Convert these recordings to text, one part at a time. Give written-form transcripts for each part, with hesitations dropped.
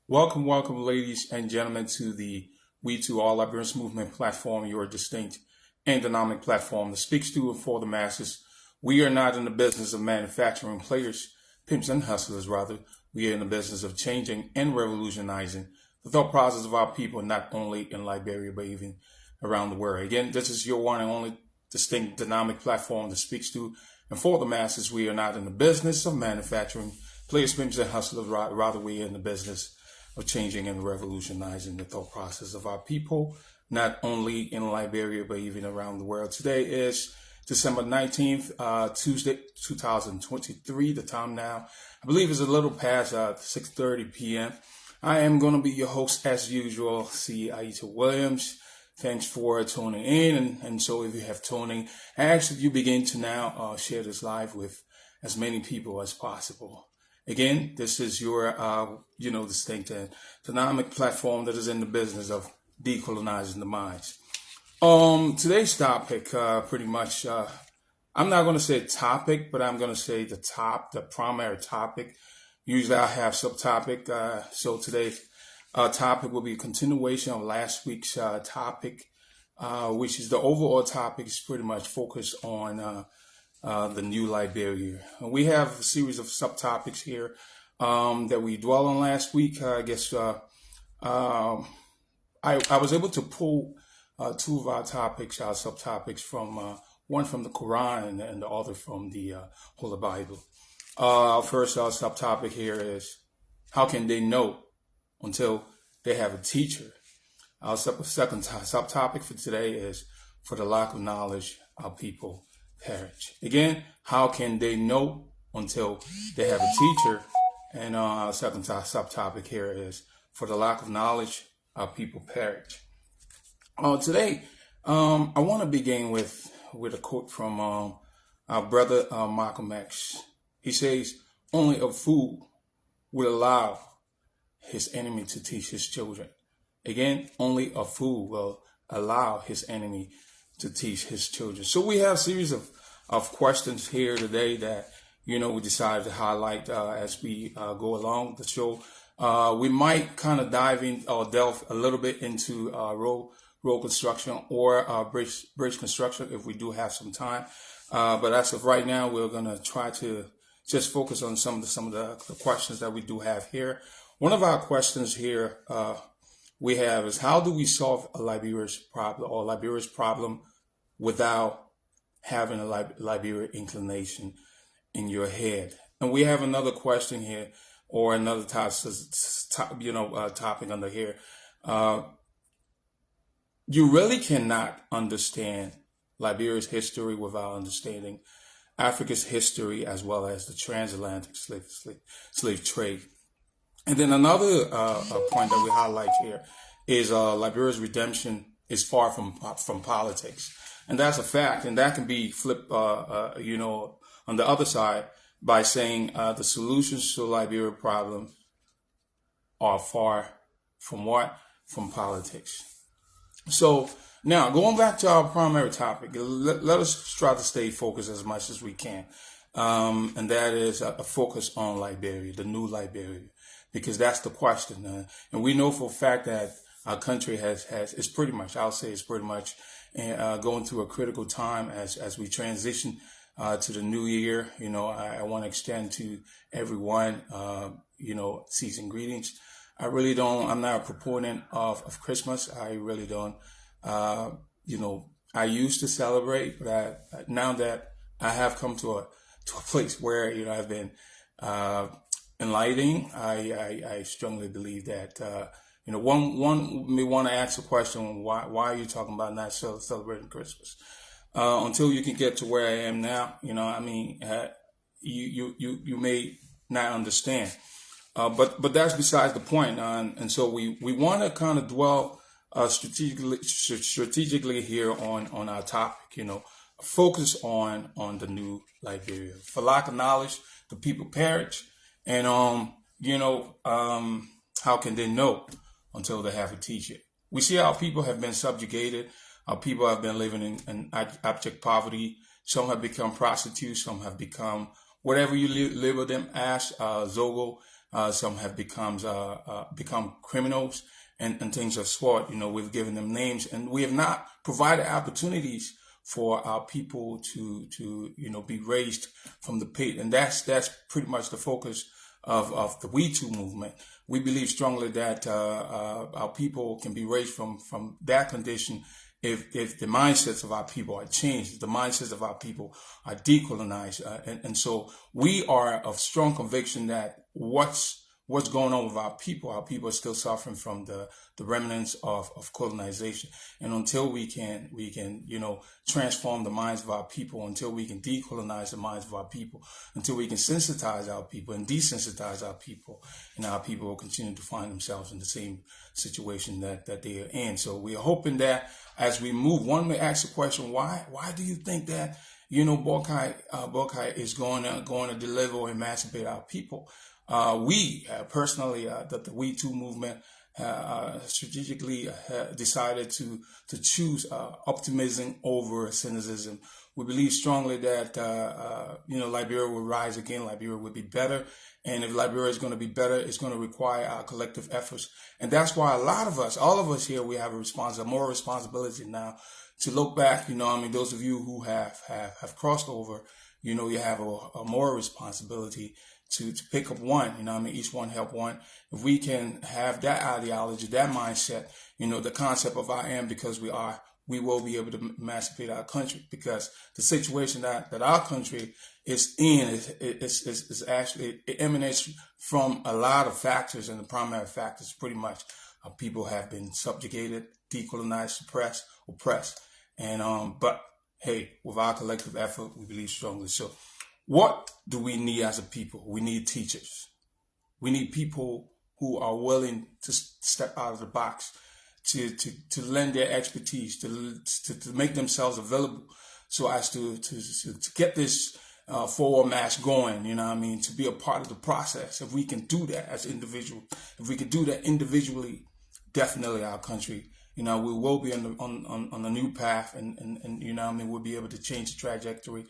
Welcome, ladies and gentlemen, to the WE2R Liberians movement platform, your distinct and dynamic platform that speaks to and for the masses. We are not in the business of manufacturing players, pimps, and hustlers, rather. We are in the business of changing and revolutionizing the thought process of our people, not only in Liberia, but even around the world. Again, this is your one and only distinct dynamic platform that speaks to and for the masses. We are not in the business of manufacturing players, pimps, and hustlers, rather we are in the business of changing and revolutionizing the thought process of our people, not only in Liberia, but even around the world. Today is December 19th, Tuesday, 2023. The time now, I believe, is a little past 6:30 p.m. I am going to be your host, as usual, C. Ayiti Williams. Thanks for tuning in. And so if you have tuning, I ask that you begin to now share this live with as many people as possible. Again, this is your, distinct and dynamic platform that is in the business of decolonizing the minds. Today's topic, pretty much, I'm not going to say topic, but I'm going to say the primary topic. Usually I have subtopic. So today's topic will be a continuation of last week's topic, which is the overall topic is pretty much focused on the new Liberia. We have a series of subtopics here that we dwell on last week. I guess I was able to pull two of our topics, our subtopics, from one from the Quran and the other from the Holy Bible. Our first subtopic here is how can they know until they have a teacher? Our second subtopic for today is for the lack of knowledge, our people perish. Again, how can they know until they have a teacher? And our second subtopic here is for the lack of knowledge, our people perish. Today, I want to begin with a quote from our brother Malcolm X. He says, "Only a fool would allow his enemy to teach his children." Again, only a fool will allow his enemy to teach his children. So we have a series of questions here today that, we decided to highlight as we go along the show. We might kind of dive in or delve a little bit into road construction or bridge construction if we do have some time. But as of right now, we're going to try to just focus on some of the questions that we do have here. One of our questions here we have is, how do we solve Liberia's problem without having a Liberia inclination in your head? And we have another question here, or another topic under here. You really cannot understand Liberia's history without understanding Africa's history as well as the transatlantic slave trade. And then another point that we highlight here is Liberia's redemption is far from politics. And that's a fact. And that can be flipped, on the other side by saying the solutions to the Liberia problem are far from what? From politics. So now going back to our primary topic, let us try to stay focused as much as we can. And that is a focus on Liberia, the new Liberia, because that's the question. And we know for a fact that our country is pretty much going through a critical time as we transition to the new year. I want to extend to everyone, season greetings. I'm not a proponent of Christmas. I really don't, I used to celebrate, but now that I have come to a place where, I've been enlightening, I strongly believe that, one may want to ask the question, why are you talking about not celebrating Christmas? Until you can get to where I am now, you may not understand. But that's besides the point. And so we want to kind of dwell strategically here on our topic, focus on the new Liberia. For lack of knowledge, the people perish. And, how can they know until they have a teacher? We see how people have been subjugated. Our people have been living in abject poverty. Some have become prostitutes. Some have become whatever you label them as, Zogo. Some have become criminals and things of sort. We've given them names, and we have not provided opportunities for our people to be raised from the pit. And that's pretty much the focus of the WE2 movement. We believe strongly that our people can be raised from that condition if the mindsets of our people are changed, if the mindsets of our people are decolonized. And so we are of strong conviction that what's going on with our people are still suffering from the remnants of colonization. And until we can transform the minds of our people, until we can decolonize the minds of our people, until we can sensitize our people and desensitize our people, and our people will continue to find themselves in the same situation that they are in. So we are hoping that as we move, one may ask the question, why do you think that Bokai is going to deliver or emancipate our people? We personally, the WE2 movement, strategically decided to choose optimism over cynicism. We believe strongly that Liberia will rise again. Liberia will be better, and if Liberia is going to be better, it's going to require our collective efforts. And that's why all of us here, we have a moral responsibility now to look back. Those of you who have crossed over, you have a moral responsibility to pick up one, each one help one. If we can have that ideology, that mindset, the concept of I am because we will be able to emancipate our country, because the situation that our country is in is actually, it emanates from a lot of factors, and the primary factors pretty much people have been subjugated, decolonized, suppressed, oppressed. And but hey, with our collective effort, we believe strongly. So what do we need as a people? We need teachers. We need people who are willing to step out of the box, to lend their expertise, to make themselves available, so as to get this forward march going. To be a part of the process. If we can do that as individuals, if we can do that individually, definitely our country, we will be on a new path, and we'll be able to change the trajectory.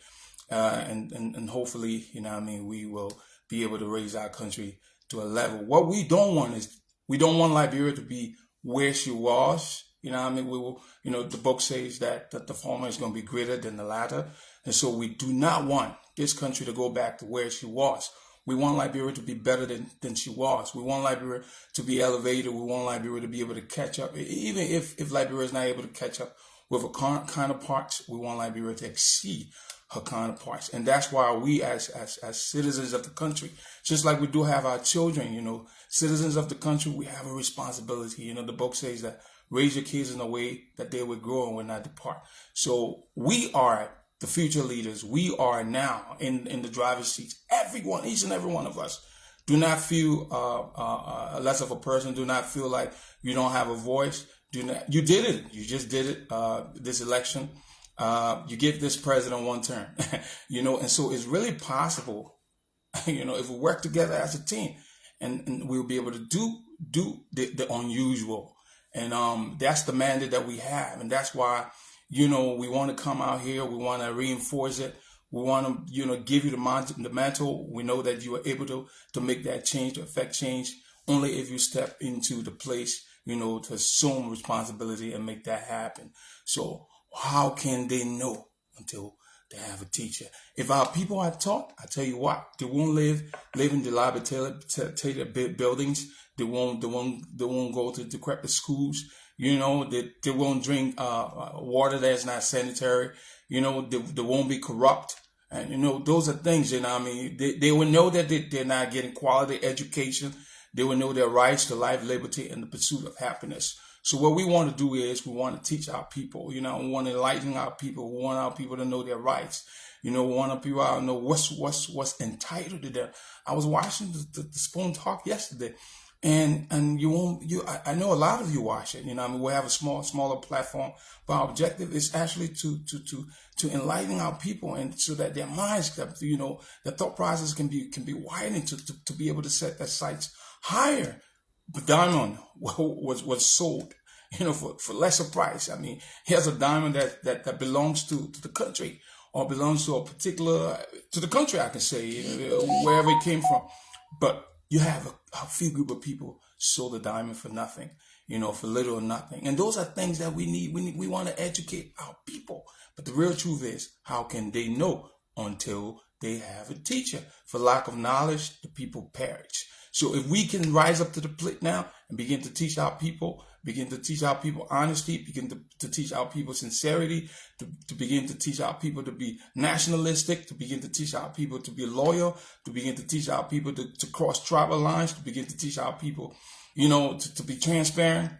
And hopefully, we will be able to raise our country to a level. What we don't want is, we don't want Liberia to be where she was. We will, the book says that the former is going to be greater than the latter. And so we do not want this country to go back to where she was. We want Liberia to be better than she was. We want Liberia to be elevated. We want Liberia to be able to catch up. Even if Liberia is not able to catch up with her counterparts, we want Liberia to exceed her counterparts. And that's why we as citizens of the country, just like we do have our children, citizens of the country, we have a responsibility. The book says that raise your kids in a way that they will grow and will not depart. So we are the future leaders. We are now in the driver's seats. Everyone, each and every one of us, do not feel less of a person. Do not feel like you don't have a voice. You did it. You just did it this election. You give this president one term, and so it's really possible, if we work together as a team, and we'll be able to do the unusual. And that's the mandate that we have. And that's why, we want to come out here. We want to reinforce it. We want to, give you the mantle. We know that you are able to make that change, to affect change, only if you step into the place, to assume responsibility and make that happen. So how can they know until they have a teacher? If our people are taught, I tell you what, they won't live in dilapidated buildings. They won't go to decrepit schools. They won't drink water that's not sanitary. They won't be corrupt. And those are things. They will know that they're not getting quality education. They will know their rights to life, liberty, and the pursuit of happiness. So what we want to do is we want to teach our people, we want to enlighten our people. We want our people to know their rights. We want our people to know what's entitled to them. I was watching the Spoon Talk yesterday, and I know a lot of you watch it. We have a smaller platform, but our objective is actually to enlighten our people, and so that their minds, their thought process can be widened to be able to set their sights higher. The diamond was sold, for lesser price. Here's a diamond that belongs to the country, or belongs to to the country, I can say, wherever it came from. But you have a few group of people sold a diamond for nothing, for little or nothing. And those are things that we need. We want to educate our people. But the real truth is, how can they know until they have a teacher? For lack of knowledge, the people perish. So if we can rise up to the plate now and begin to teach our people, honesty, begin to teach our people sincerity, to begin to teach our people to be nationalistic, to begin to teach our people to be loyal, to begin to teach our people to cross tribal lines, to begin to teach our people, to be transparent,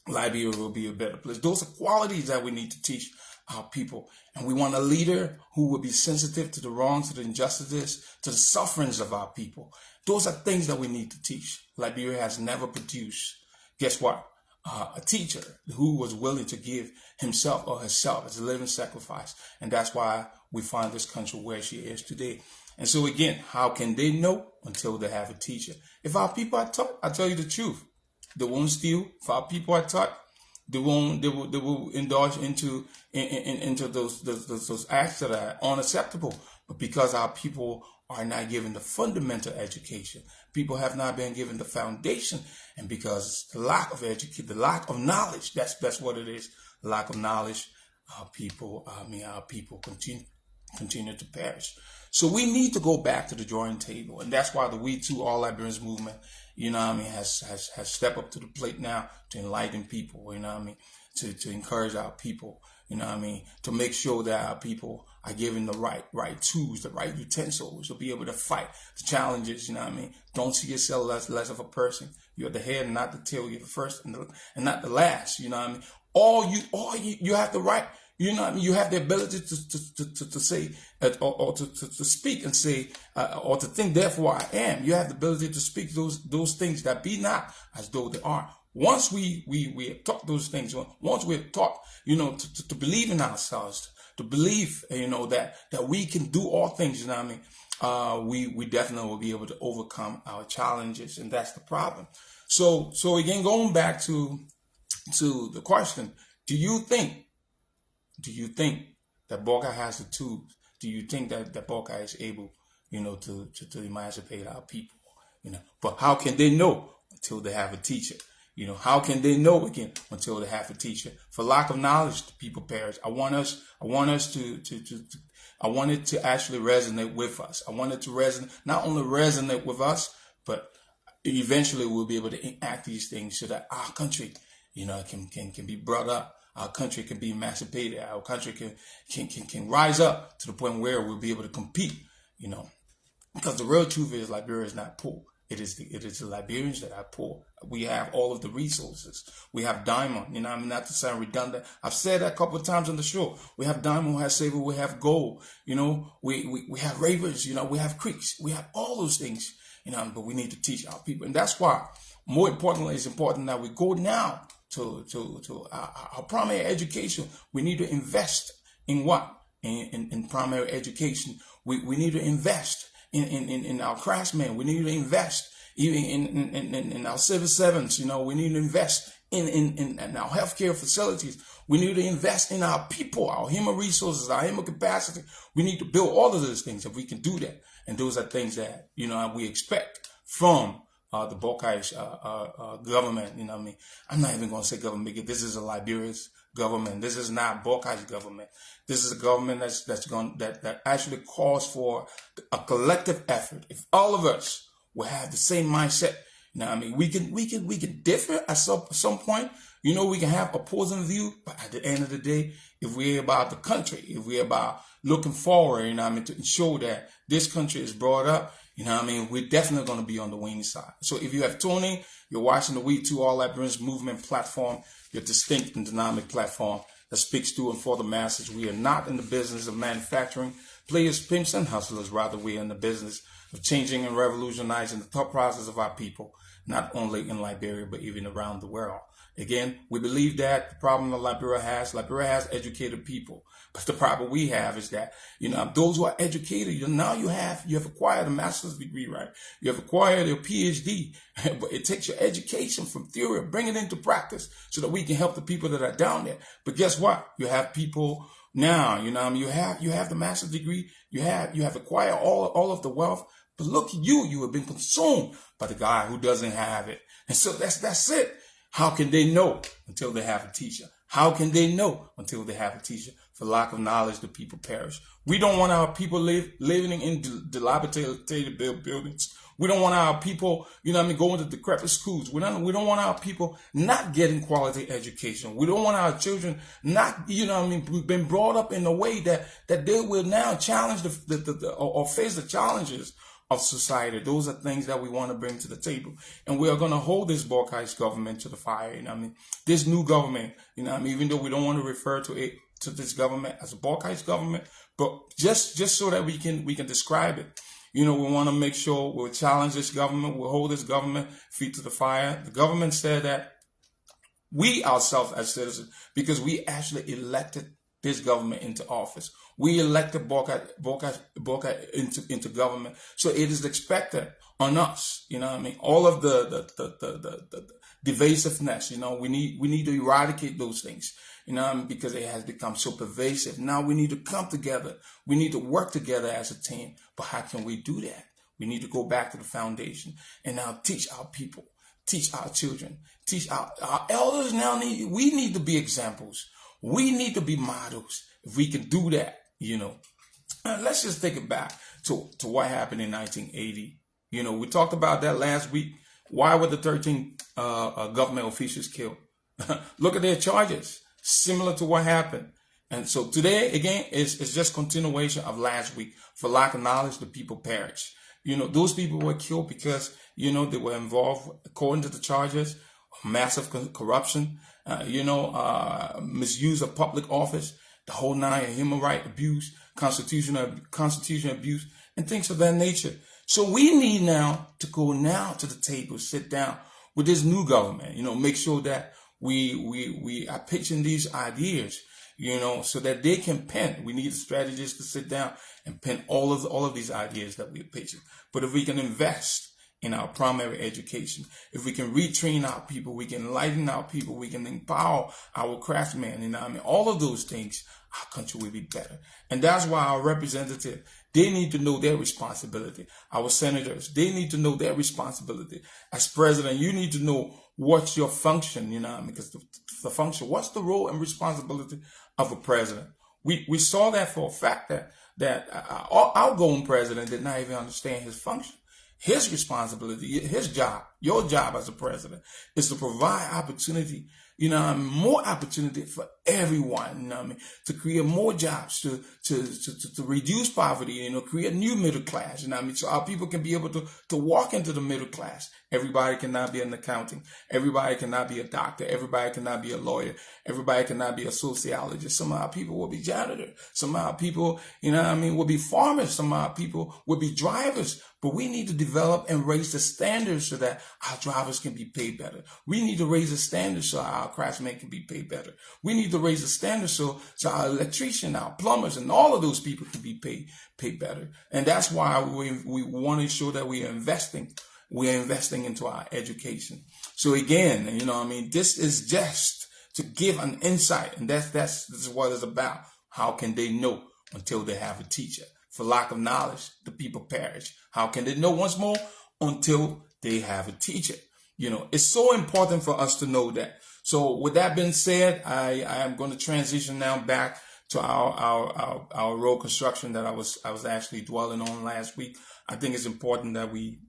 Liberia will be a better place. Those are qualities that we need to teach our people. And we want a leader who will be sensitive to the wrongs, to the injustices, to the sufferings of our people. Those are things that we need to teach. Liberia has never produced, guess what? A teacher who was willing to give himself or herself as a living sacrifice. And that's why we find this country where she is today. And so again, how can they know until they have a teacher? If our people are taught, I tell you the truth, they won't steal. If our people are taught, they will indulge into those acts that are unacceptable. But because our people are not given the fundamental education, people have not been given the foundation, and because the lack of education, the lack of knowledge, that's what it is. The lack of knowledge, our people continue to perish. So we need to go back to the drawing table, and that's why the WE2R Liberians movement, has stepped up to the plate now to enlighten people, to encourage our people, to make sure that our people are given the right tools, the right utensils to be able to fight the challenges, Don't see yourself as less of a person. You're the head and not the tail. You're the first and not the last, You have the right, You have the ability to say, or to speak and say, or to think, therefore I am. You have the ability to speak those things that be not as though they are. Once we have taught those things, once we're taught, to believe in ourselves, to believe, that we can do all things, we definitely will be able to overcome our challenges, and that's the problem. So again, going back to the question, do you think that Boca has the tools? Do you think that Boca is able, to emancipate our people? But how can they know until they have a teacher? How can they know again until they have a teacher? For lack of knowledge, the people perish. I want it to actually resonate with us. I want it to not only resonate with us, but eventually we'll be able to enact these things so that our country, can be brought up. Our country can be emancipated. Our country can rise up to the point where we'll be able to compete, because the real truth is Liberia is not poor. It is the Liberians that are poor. We have all of the resources. We have diamond, not to sound redundant. I've said that a couple of times on the show. We have diamond, we have silver, we have gold, we have rivers, we have creeks, we have all those things, but we need to teach our people. And that's why, more importantly, it's important that we go now to our primary education. We need to invest in what? In primary education. We need to invest in our craftsmen. We need to invest even in our civil servants. We need to invest in our healthcare facilities. We need to invest in our people, our human resources, our human capacity. We need to build all of those things if we can do that. And those are things that, we expect from the Bokai's government. I'm not even going to say government because this is a Liberia's government. This is not Bokai's government. This is a government that actually calls for a collective effort. If all of us will have the same mindset, we can differ at some point. We can have opposing view, but at the end of the day, if we're about the country, if we're about looking forward, to ensure that this country is brought up, we're definitely going to be on the winning side. So if you have tuned in, you're watching the WE2R Liberians movement platform, your distinct and dynamic platform that speaks to and for the masses. We are not in the business of manufacturing players, pimps, and hustlers. Rather, we are in the business of changing and revolutionizing the thought process of our people, not only in Liberia, but even around the world. Again, we believe that the problem that Liberia has educated people. But the problem we have is that, those who are educated, now you have acquired a master's degree, right? You have acquired a PhD, but it takes your education from theory, bring it into practice so that we can help the people that are down there. But guess what? You have people now, you have the master's degree, you have acquired all of the wealth, But look at you, you have been consumed by the guy who doesn't have it. And so that's it. How can they know until they have a teacher? How can they know until they have a teacher? For lack of knowledge, the people perish. We don't want our people living in dilapidated buildings. We don't want our people, going to decrepit schools. We don't want our people not getting quality education. We don't want our children not, been brought up in a way that they will now challenge or face the challenges of society. Those are things that we want to bring to the table. And we are going to hold this Borkai's government to the fire. This new government, even though we don't want to refer to this government as a Borkai's government, but just so that we can describe it. We want to make sure we'll challenge this government. We'll hold this government feet to the fire. The government said that we ourselves as citizens, because we actually elected this government into office. We elected Borkai into government. So it is expected on us, all of the divisiveness, we need to eradicate those things, because it has become so pervasive. Now we need to come together. We need to work together as a team. But how can we do that? We need to go back to the foundation and now teach our people, teach our children, teach our elders. We need to be examples. We need to be models. If we can do that, let's just take it back to what happened in 1980. We talked about that last week. Why were the 13 government officials killed? Look at their charges, similar to what happened. And so today, again, is just continuation of last week. For lack of knowledge, the people perish. Those people were killed because, they were involved, according to the charges, massive corruption, misuse of public office, the whole nine, human right abuse, constitutional abuse, and things of that nature. So we need now to go to the table, sit down with this new government, make sure that we are pitching these ideas, so that they can pen. We need strategists to sit down and pen all of these ideas that we're pitching. But if we can invest in our primary education, if we can retrain our people, we can enlighten our people, we can empower our craftsmen, all of those things, our country will be better. And that's why our representatives, they need to know their responsibility. Our senators, they need to know their responsibility. As president, you need to know what's your function, because the function, what's the role and responsibility of a president? We saw that for a fact that our outgoing president did not even understand his function. His responsibility, his job, your job as a president is to provide opportunity, more opportunity for everyone, to create more jobs, to reduce poverty, create a new middle class, so our people can be able to walk into the middle class. Everybody cannot be an accountant. Everybody cannot be a doctor. Everybody cannot be a lawyer. Everybody cannot be a sociologist. Some of our people will be janitors. Some of our people, will be farmers. Some of our people will be drivers. But we need to develop and raise the standards so that our drivers can be paid better. We need to raise the standards so our craftsmen can be paid better. We need to raise the standards so our electricians, our plumbers, and all of those people can be paid better. And that's why we want to show that we are investing. We are investing into our education. So again, this is just to give an insight, and this is what it's about. How can they know until they have a teacher? For lack of knowledge, the people perish. How can they know once more? Until they have a teacher. It's so important for us to know that. So with that being said, I am going to transition now back to our road construction that I was actually dwelling on last week. I think it's important that we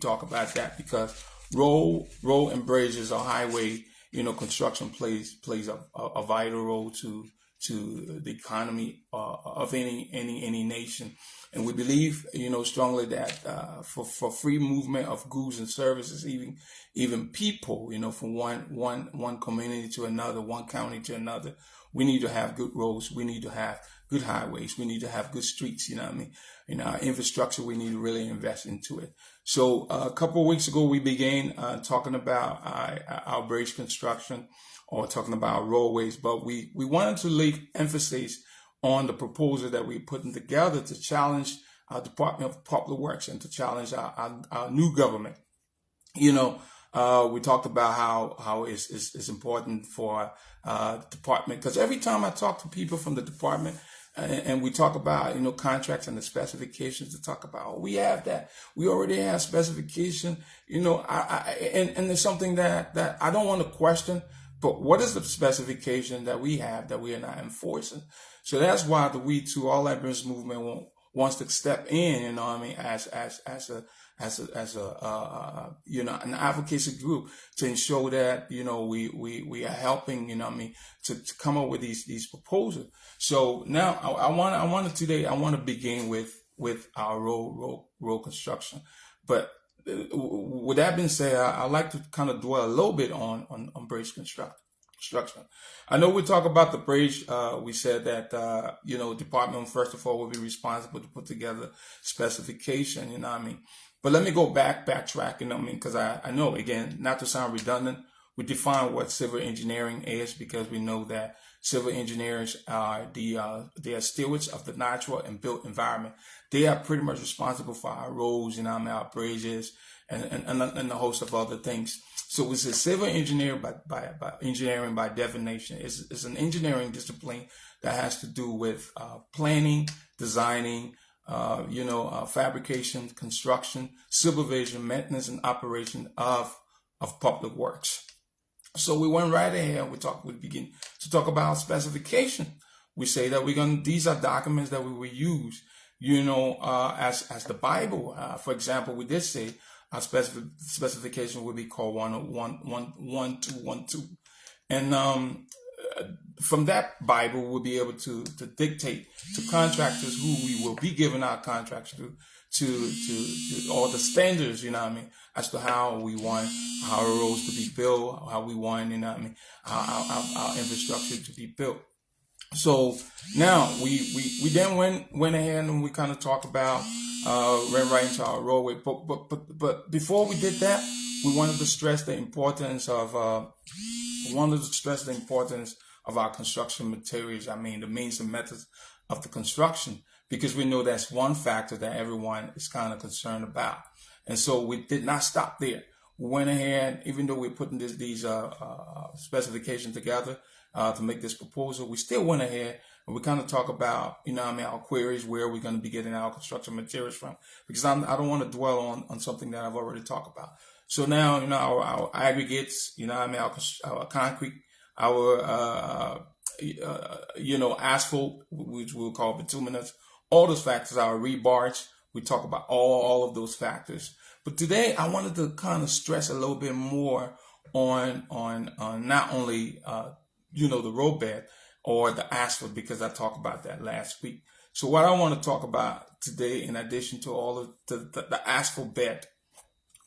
talk about that, because road and bridges or highway, construction plays a vital role to the economy of any nation. And we believe, strongly that for free movement of goods and services, even people, from one community to another, one county to another, we need to have good roads. We need to have good highways. We need to have good streets. Our infrastructure, we need to really invest into it. So a couple of weeks ago, we began talking about our bridge construction, or talking about roadways, but we wanted to lay emphasis on the proposal that we're putting together to challenge our Department of Public Works and to challenge our new government. We talked about how it's important for the department, because every time I talk to people from the department, and we talk about, contracts and the specifications to talk about, oh, we have that. We already have specification, and there's something that I don't want to question, but what is the specification that we have that we are not enforcing? So that's why the WE2R Liberians movement wants to step in, as an advocacy group to ensure that, we are helping, to come up with these proposals. So now I want to begin with our road construction. But with that being said, I'd like to kind of dwell a little bit on bridge construction. I know we talk about the bridge. We said that, department, first of all, will be responsible to put together specification, But let me backtrack, because I know, again, not to sound redundant, we define what civil engineering is, because we know that civil engineers are they are stewards of the natural and built environment. They are pretty much responsible for our roads, our bridges, and a host of other things. So it's a civil engineer by engineering by definition. It's an engineering discipline that has to do with planning, designing, fabrication, construction, supervision, maintenance, and operation of public works. So we went right ahead. We begin to talk about specification. We say that these are documents that we will use, as the Bible. For example, we did say our specification would be called 1212. And from that Bible, we'll be able to dictate to contractors who we will be giving our contracts to all the standards, as to how we want our roads to be built, how we want, our infrastructure to be built. So now we then went ahead and we kind of talked about ran right into our roadway. But before we did that, we wanted to stress the importance of our construction materials. The means and methods of the construction, because we know that's one factor that everyone is kind of concerned about. And so we did not stop there. We went ahead, even though we're putting these specifications together to make this proposal, we still went ahead and we kind of talk about, our queries, where we're going to be getting our construction materials from, because I don't want to dwell on something that I've already talked about. So now, our aggregates, our concrete, our, asphalt, which we'll call bituminous, all those factors, our rebars, we talk about all of those factors. But today I wanted to kind of stress a little bit more on not only, the roadbed or the asphalt, because I talked about that last week. So what I want to talk about today, in addition to all of the asphalt bed.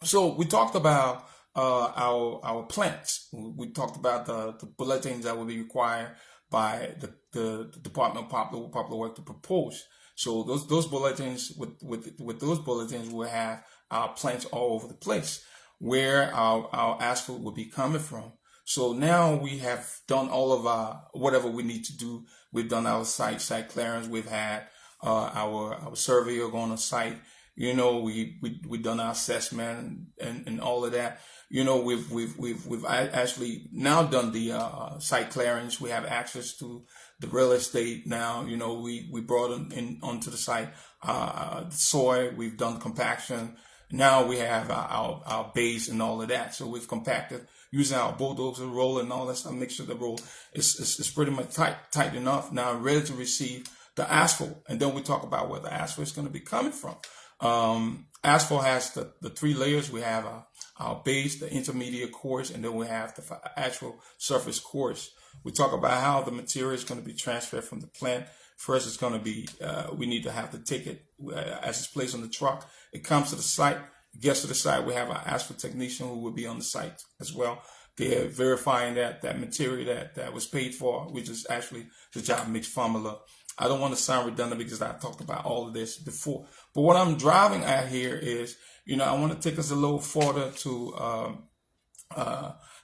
So we talked about our plants. We talked about the bulletins that will be required by the Department of Popular Work to propose. So those bulletins, with those bulletins, we'll have our plants all over the place where our asphalt will be coming from. So now we have done all of our whatever we need to do. We've done our site clearance. We've had our surveyor go on the site. We've done our assessment and all of that. We've actually now done the site clearance. We have access to the real estate now. We brought in onto the site the soil. We've done compaction. Now we have our base and all of that. So we've compacted using our bulldozer roller and all that stuff. Make sure the roll is pretty much tight enough. Now ready to receive the asphalt. And then we talk about where the asphalt is going to be coming from. Asphalt has the three layers. We have our base, the intermediate course, and then we have the actual surface course. We talk about how the material is going to be transferred from the plant. First, it's going to be, we need to have the ticket as it's placed on the truck. It comes to the site. It gets to the site. We have our asphalt technician who will be on the site as well. They're verifying that material that was paid for, which is actually the job mix formula. I don't want to sound redundant because I talked about all of this before. But what I'm driving at here is, I want to take us a little further to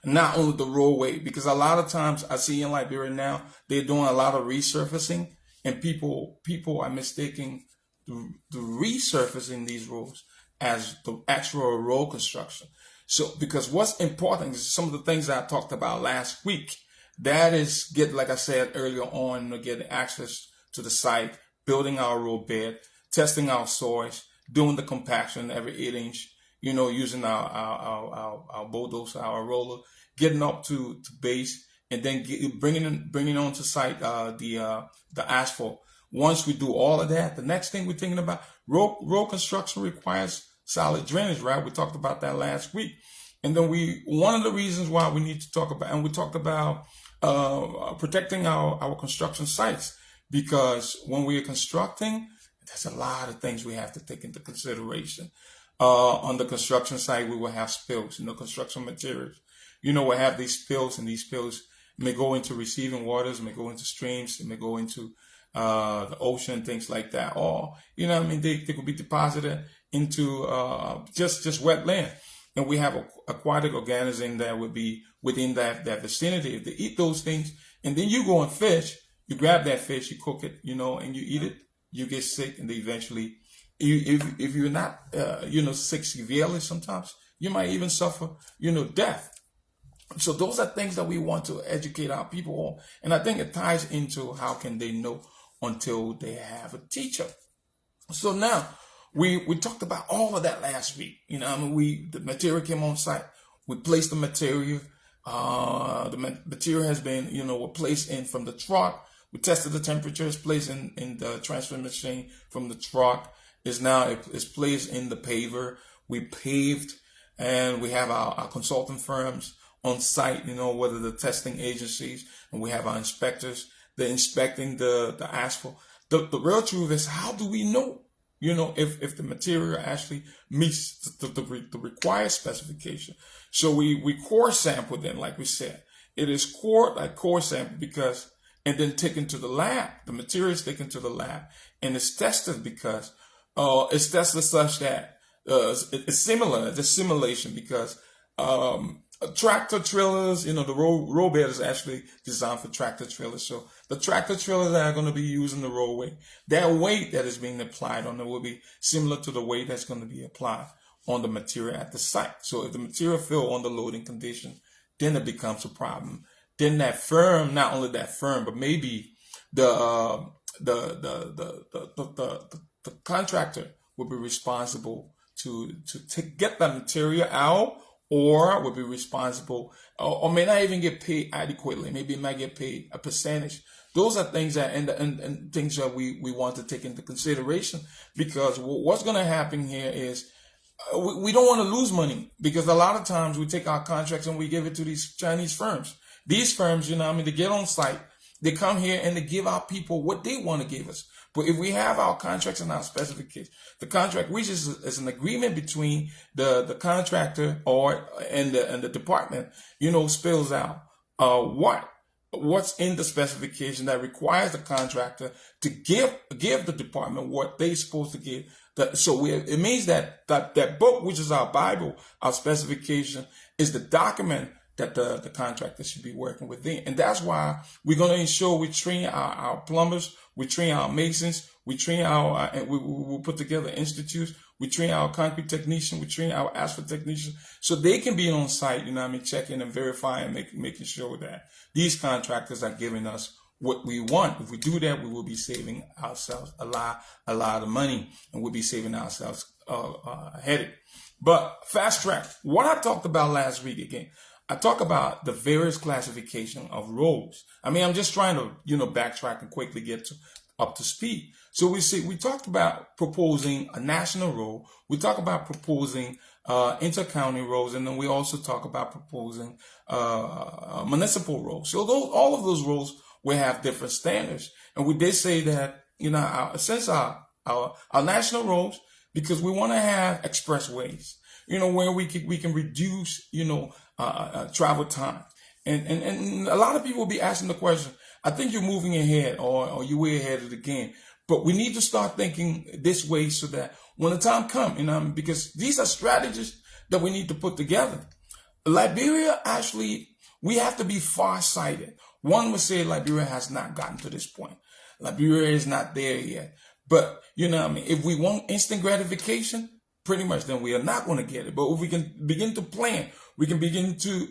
not only the roadway, because a lot of times I see in Liberia now, they're doing a lot of resurfacing, and people are mistaking the resurfacing these roads as the actual road construction. So, because what's important is some of the things that I talked about last week. That is like I said earlier on, get access to the site, building our road bed, testing our soils, doing the compaction every 8 inch, using our bulldozer, our roller, getting up to base, and then bringing onto site the asphalt. Once we do all of that, the next thing we're thinking about, road construction requires solid drainage, right? We talked about that last week. And then one of the reasons why we need to talk about, and we talked about protecting our construction sites, because when we are constructing, there's a lot of things we have to take into consideration. On the construction site, we will have spills, construction materials. We'll have these spills, and these spills may go into receiving waters, may go into streams, it may go into the ocean, things like that. Or, they could be deposited into just wetland. And we have aquatic organisms that would be within that vicinity. If they eat those things, and then you go and fish, you grab that fish, you cook it, and you eat it, you get sick, and they eventually, if you're not, sick severely sometimes, you might even suffer, death. So those are things that we want to educate our people on. And I think it ties into how can they know until they have a teacher. So now, we talked about all of that last week. The material came on site. We placed the material. The material has been, placed in from the truck. We tested the temperatures, placed in the transfer machine from the truck. It's placed in the paver. We paved, and we have our consulting firms on site, whether the testing agencies, and we have our inspectors. They're inspecting the asphalt. The real truth is, how do we know? If the material actually meets the required specification. So we core sample then, like we said. It is core sample because, and then taken to the lab. The material is taken to the lab and it's tested because it's tested such that it's similar, the simulation, because tractor trailers, the road bed is actually designed for tractor trailers. So the tractor trailers that are going to be using the roadway, that weight that is being applied on it will be similar to the weight that's going to be applied on the material at the site. So if the material fell under loading condition, then it becomes a problem. Then that firm, not only that firm, but maybe the contractor will be responsible to get that material out, or will be responsible, or may not even get paid adequately. Maybe it might get paid a percentage. Those are things that and things that we want to take into consideration, because what's going to happen here is we don't want to lose money, because a lot of times we take our contracts and we give it to these Chinese firms. These firms, they get on site, they come here and they give our people what they want to give us. But if we have our contracts and our specifications, the contract, which is an agreement between the contractor and the department, spells out what's in the specification that requires the contractor to give the department what they're supposed to give. It means that book, which is our Bible, our specification, is the document that the contractor should be working within. And that's why we're going to ensure we train our plumbers, we train our masons, we train we'll put together institutes, we train our concrete technician, we train our asphalt technician, so they can be on site, checking and verifying, making sure that these contractors are giving us what we want. If we do that, we will be saving ourselves a lot of money, and we'll be saving ourselves a headache. But fast track, what I talked about last week again, I talk about the various classification of roads. I'm just trying to, backtrack and quickly get up to speed. So we talked about proposing a national road. We talk about proposing inter-county roads, and then we also talk about proposing municipal roads. So all of those roads will have different standards. And we did say that, since our national roads, because we want to have expressways, where we can reduce, travel time. And a lot of people will be asking the question, I think you're moving ahead, or you're way ahead of the game. But we need to start thinking this way so that when the time comes, because these are strategies that we need to put together. Liberia, actually, we have to be far-sighted. One would say Liberia has not gotten to this point. Liberia is not there yet. But, if we want instant gratification, pretty much then we are not going to get it. But if we can begin to plan, We can begin to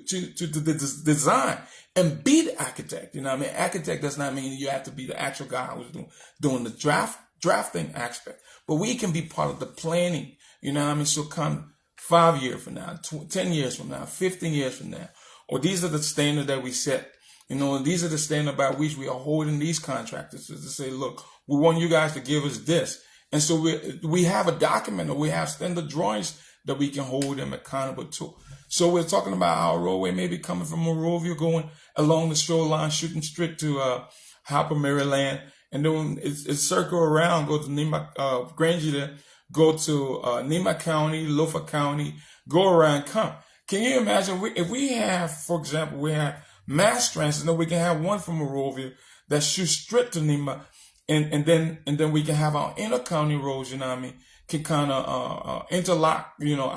design and be the architect. You know what I mean? Architect does not mean you have to be the actual guy who's doing the drafting aspect, but we can be part of the planning. You know what I mean? So come 5 years from now, 10 years from now, 15 years from now, or these are the standards that we set. You know, these are the standards by which we are holding these contractors to say, look, we want you guys to give us this. And so we have a document, or we have standard drawings that we can hold them accountable to. So we're talking about our roadway maybe coming from Monrovia, going along the shoreline, shooting straight to Harper, Maryland, and then it's circle around, go to Nema, Granger there, go to Nema County, Lofa County, go around, come. Can you imagine if we have, for example, we have mass transit, then we can have one from Monrovia that shoots straight to Nema, and then we can have our inter-county roads, you know what I mean, can kind of interlock, you know,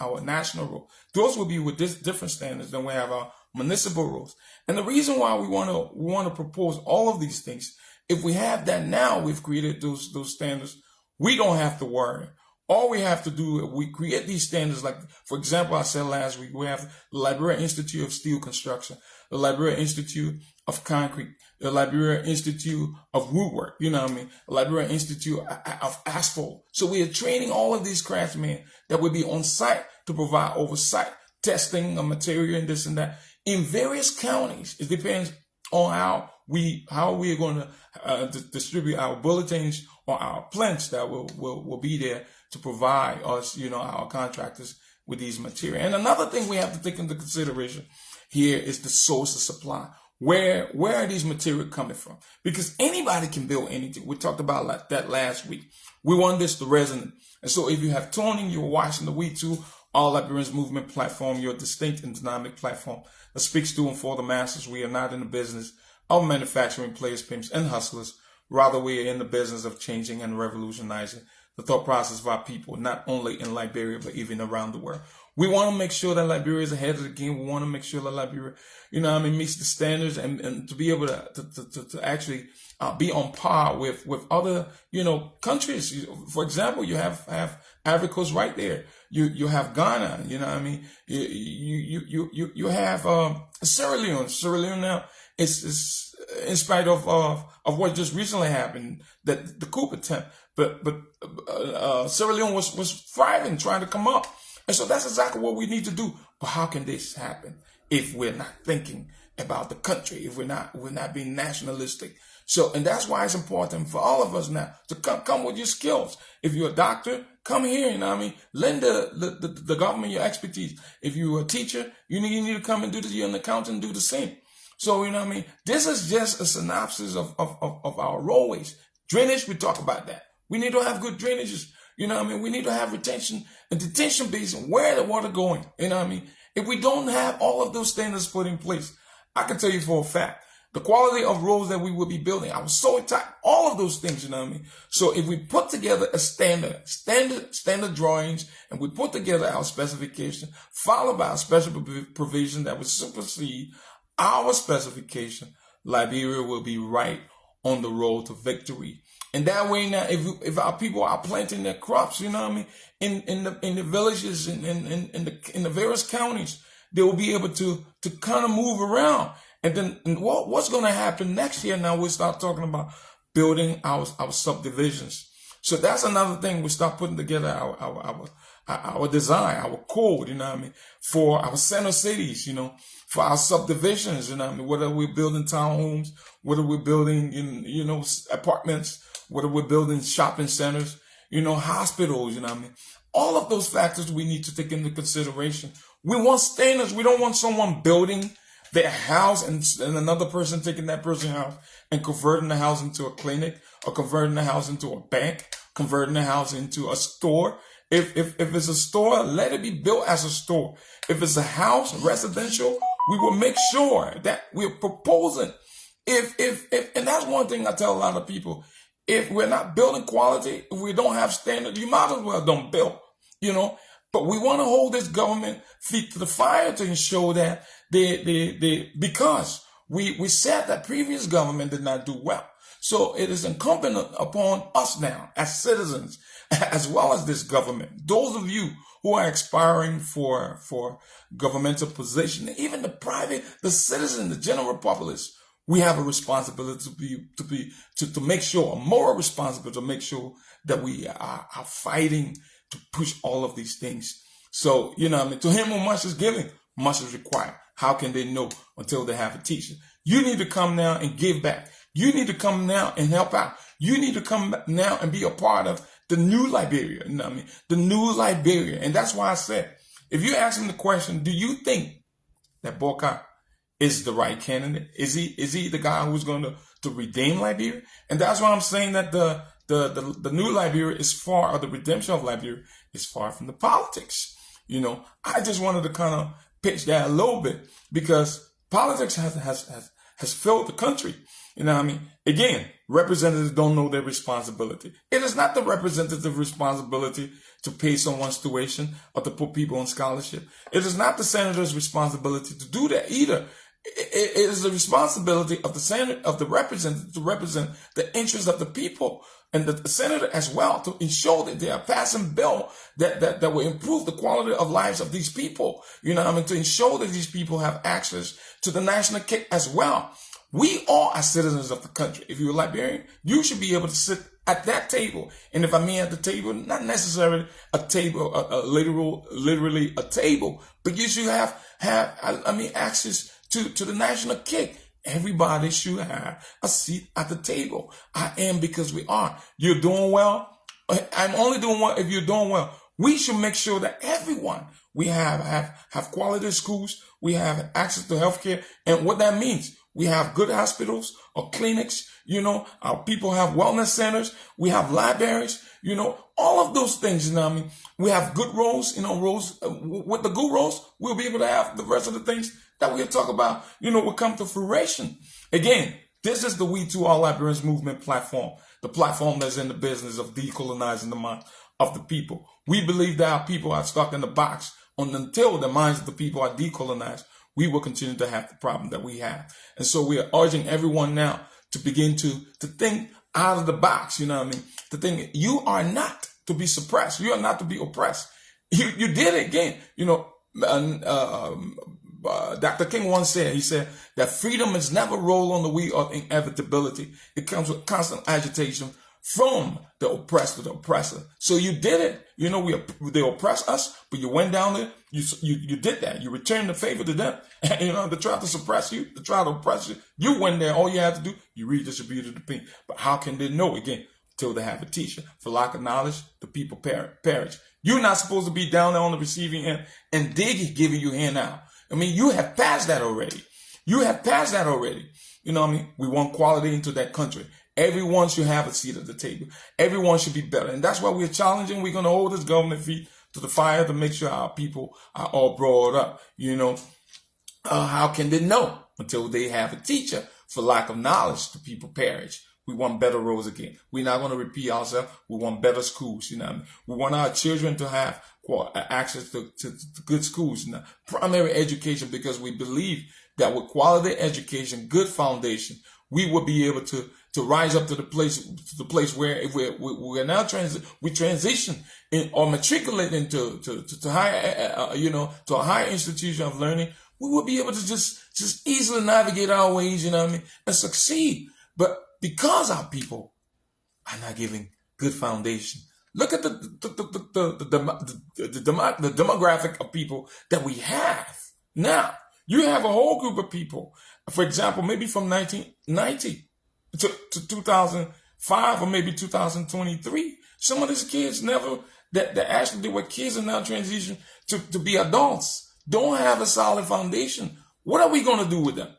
our national road. Those will be with this different standards than we have our municipal roads. And the reason why we want to propose all of these things, if we have that now, we've created those standards, we don't have to worry. All we have to do, we create these standards. Like, for example, I said last week, we have the Liberian Institute of Steel Construction, the Liberian Institute of Concrete, the Liberian Institute of Woodwork, you know what I mean, the Liberian Institute of Asphalt. So we are training all of these craftsmen that will be on site to provide oversight, testing of material and this and that in various counties. It depends on how we are going to distribute our bulletins or our plants that will be there to provide us, you know, our contractors with these materials. And another thing we have to take into consideration here is the source of supply. Where are these materials coming from? Because anybody can build anything. We talked about that last week. We want this to resonate. And so if you have tuning, you're watching the WE2R Liberians movement platform, your distinct and dynamic platform that speaks to and for the masses. We are not in the business of manufacturing players, pimps, and hustlers. Rather, we are in the business of changing and revolutionizing the thought process of our people, not only in Liberia, but even around the world. We want to make sure that Liberia is ahead of the game. We want to make sure that Liberia, you know, I mean, meets the standards and to be able to actually be on par with other, you know, countries. For example, you have Ivory Coast right there. You have Ghana. You know what I mean? You have Sierra Leone. Sierra Leone now is in spite of what just recently happened, that the coup attempt, but Sierra Leone was thriving, trying to come up. And so that's exactly what we need to do. But how can this happen if we're not thinking about the country, if we're not being nationalistic? So, and that's why it's important for all of us now to come with your skills. If you're a doctor, come here, you know what I mean? Lend the government your expertise. If you're a teacher, you need to come and do this. You're an accountant, do the same. So, you know what I mean? This is just a synopsis of our roadways. Drainage, we talk about that. We need to have good drainages. You know what I mean? We need to have retention and detention basin. Where the water going? You know what I mean? If we don't have all of those standards put in place, I can tell you for a fact, the quality of roads that we will be building, I was so tight, all of those things, you know what I mean? So if we put together a standard drawings, and we put together our specification, followed by a special provision that would supersede our specification, Liberia will be right on the road to victory. And that way now, if our people are planting their crops, you know what I mean, in the villages, in the various counties, they will be able to kind of move around. And then what's going to happen next year? Now we start talking about building our subdivisions. So that's another thing. We start putting together our design, our code, you know what I mean, for our center cities, you know, for our subdivisions, you know what I mean, whether we're building townhomes, whether we're building, you know, apartments, whether we're building shopping centers, you know, hospitals, you know what I mean. All of those factors we need to take into consideration. We want standards. We don't want someone building their house and another person taking that person's house and converting the house into a clinic, or converting the house into a bank, converting the house into a store. If it's a store, let it be built as a store. If it's a house, residential, we will make sure that we're proposing. And that's one thing I tell a lot of people. If we're not building quality, if we don't have standards, you might as well don't build, you know. But we want to hold this government feet to the fire to ensure that because we said that previous government did not do well. So it is incumbent upon us now as citizens, as well as this government, those of you who are aspiring for governmental position, even the citizen, the general populace. We have a responsibility to make sure, a moral responsibility to make sure that we are fighting to push all of these things. So, to him who much is given, much is required. How can they know until they have a teacher? You need to come now and give back. You need to come now and help out. You need to come now and be a part of the new Liberia. The new Liberia. And that's why I said, if you ask him the question, do you think that Boycott is the right candidate? Is he the guy who's going to redeem Liberia? And that's why I'm saying that the new Liberia is far, or the redemption of Liberia is far from the politics. I just wanted to kind of pitch that a little bit, because politics has filled the country. Again, representatives don't know their responsibility. It is not the representative responsibility to pay someone's tuition or to put people on scholarship. It is not the senator's responsibility to do that either. It is the responsibility of the senator, of the representative, to represent the interests of the people, and the senator as well, to ensure that they are passing bill that will improve the quality of lives of these people. To ensure that these people have access to the national cake as well. We all are citizens of the country. If you're a Liberian, you should be able to sit at that table. And if I mean at the table, not necessarily a table, literally a table, but you should have access to the national cake. Everybody should have a seat at the table. I am, because we are. You're doing well. I'm only doing well if you're doing well. We should make sure that everyone, we have quality schools, we have access to healthcare, and what that means, we have good hospitals or clinics, our people have wellness centers, we have libraries, all of those things, we have good roads, roads, with the good roads, we'll be able to have the rest of the things that we'll talk about, will come to fruition. Again, this is the WE2R Liberians movement platform, the platform that's in the business of decolonizing the mind of the people. We believe that our people are stuck in the box, until the minds of the people are decolonized. We will continue to have the problem that we have. And so we are urging everyone now to begin to think out of the box, to think you are not to be suppressed. You are not to be oppressed. You did it again. Dr. King once said, he said that freedom is never rolled on the wheel of inevitability. It comes with constant agitation from the oppressed to the oppressor. So you did it. They oppressed us, but you went down there. You did that. You returned the favor to them. And, they tried to suppress you, to try to oppress you. You went there. All you had to do, you redistributed the pink. But how can they know? Again, till they have a teacher. For lack of knowledge, the people perish. You're not supposed to be down there on the receiving end and they giving you handout. You have passed that already. You have passed that already. We want quality into that country. Everyone should have a seat at the table. Everyone should be better. And that's why we're challenging. We're going to hold this government feet to the fire to make sure our people are all brought up. How can they know until they have a teacher? For lack of knowledge, the people perish. We want better roads again. We're not going to repeat ourselves. We want better schools. We want our children to have access to good schools, primary education, because we believe that with quality education, good foundation, we will be able to rise up to the place where if we're now transition or matriculate into to higher to a higher institution of learning, we will be able to just easily navigate our ways, and succeed. But because our people are not giving good foundation, look at the demographic of people that we have now. You have a whole group of people, for example, maybe from 1990 to 2005 or maybe 2023. Some of these kids that actually they were kids and now transition to be adults, don't have a solid foundation. What are we going to do with them?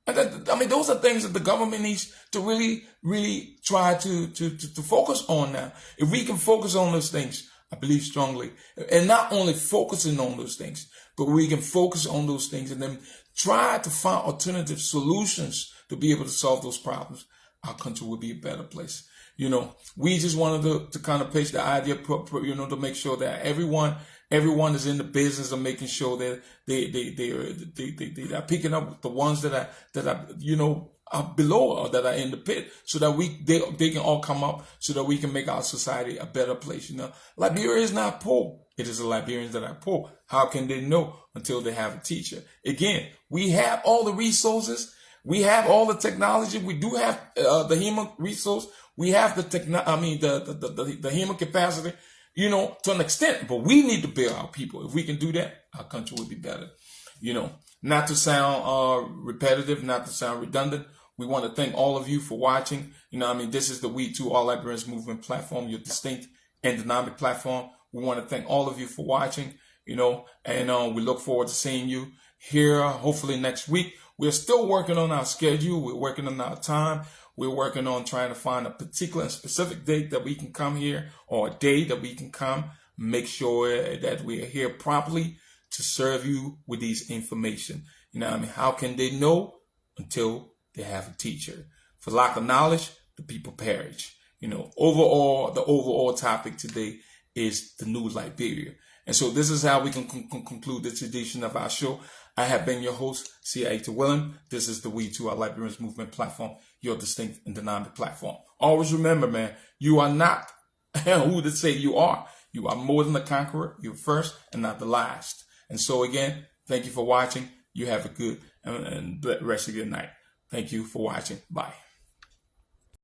Those are things that the government needs to really, really try to focus on now. If we can focus on those things, I believe strongly, and not only focusing on those things, but we can focus on those things and then try to find alternative solutions to be able to solve those problems, our country will be a better place. We just wanted to kind of pitch the idea, to make sure that everyone is in the business of making sure that they are picking up the ones that are below or that are in the pit, so that they can all come up, so that we can make our society a better place. Liberia is not poor. It is the Liberians that are poor. How can they know until they have a teacher? Again, we have all the resources. We have all the technology. We do have the human resource. We have the human capacity, to an extent. But we need to build our people. If we can do that, our country will be better. Not to sound repetitive, not to sound redundant. We want to thank all of you for watching. This is the WE2R Liberians movement platform, your distinct and dynamic platform. We want to thank all of you for watching, and we look forward to seeing you here hopefully next week. We're still working on our schedule. We're working on our time. We're working on trying to find a particular and specific date that we can come here, or a day that we can come. Make sure that we are here properly to serve you with these information. How can they know? Until they have a teacher. For lack of knowledge, the people perish. The overall topic today is the new Liberia. And so this is how we can conclude this edition of our show. I have been your host, Ayiti Williams. This is the WE2R Liberians movement platform, your distinct and dynamic platform. Always remember, man, you are not who to say you are. You are more than a conqueror. You're first and not the last. And so again, thank you for watching. You have a good and rest of your night. Thank you for watching. Bye.